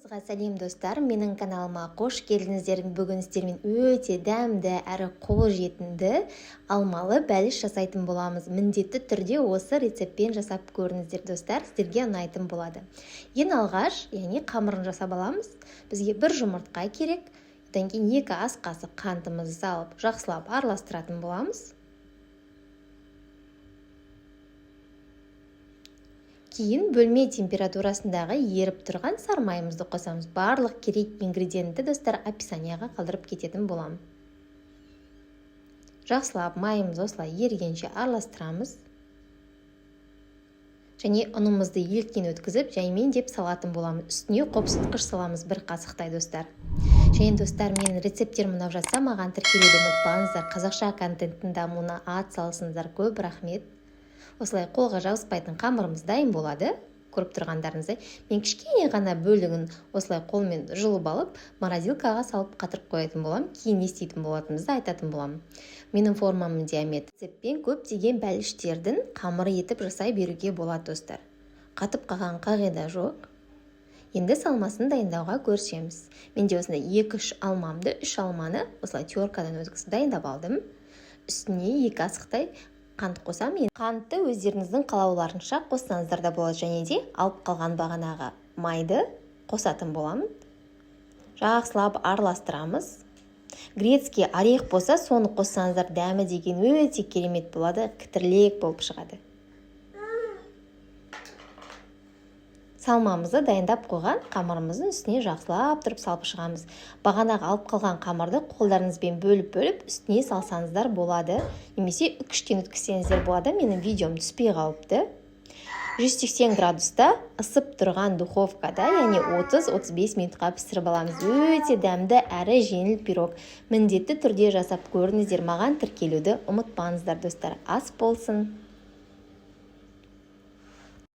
Барлығыңызға сәлем достар, менің каналыма қош келдіңіздер. Бүгін сіздермен өте дәмді әрі қолжетімді алмалы бәліш жасайтын боламыз. Міндетті түрде осы рецептпен жасап көріңіздер достар, сіздерге ұнайтын болады. Ең алғаш, яғни қамырын жасап аламыз. Бізге бір жұмыртқа керек, одан кейін 2 ас қасық қантымызды салып, жақсылап араластыратын боламыз. Кейін бөлме температурасындағы еріп тұрған сармайымызды қосамыз. Барлық керек ингредиентті достар описанияға қалдырып кететін болам. Жақсылап майымыз осылай ерігенше араластырамыз. Және ұнымызды електен өткізіп, жаймен деп салатын боламыз. Үстіне қопсытқыш саламыз 1 қасықтай достар. Және достар, менің рецепттерім ұнап жатса, маған тіркелуді ұмытпаңыздар. Қазақша контенттің дамуына атсалысыңыздар. Көп рахмет. Осылай қолға жабыспайтын қамырымыз дайын болады. Көріп тұрғандарыңыздай, мен кішкене ғана бөлігін осылай қолмен жұлып алып, морозилкаға салып қатырып қоятын болам. Кейін не істейтін болатынымызды айтатын болам. Менің формамның диаметрі. Рецептпен көптеген бәліштердің қамыры етіп жасай беруге болады достар. Қатып қалған қағида жоқ. Енді салмасын дайындауға көрсеміз. Менде осындай 2-3 алмамды, 3 алманы осылай теркадан өткізіп дайындап алдым. Үстіне 2 асықтай қант қосам. Қантты өздеріңіздің қалауларынша қоссаңыздар да болады, және де алып қалған бағанағы майды қосатын боламын. Жақсылап араластырамыз. Грецкий орех болса, соны қоссаңыздар, дәмі деген өте керемет болады, кітірлек болып шығады. Салмамызды дайындап қойған қамырымыздың үстіне жақсылап тұрып салып шығамыз. Бағанағы алып қалған қамырды қолдарыңызбен бөліп үстіне салсаңыздар болады. Немесе үкіштен өткізсеңіздер болады. Менің видеом түспей қалыпты. 180 градуста ысып тұрған духовкада, яғни 30-35 минутқа пісіріп аламыз. Өте дәмді әрі жеңіл пирог. Міндетті түрде жасап көріңіздер. Маған тіркелуді ұмытпаңыздар достар. Ас болсын.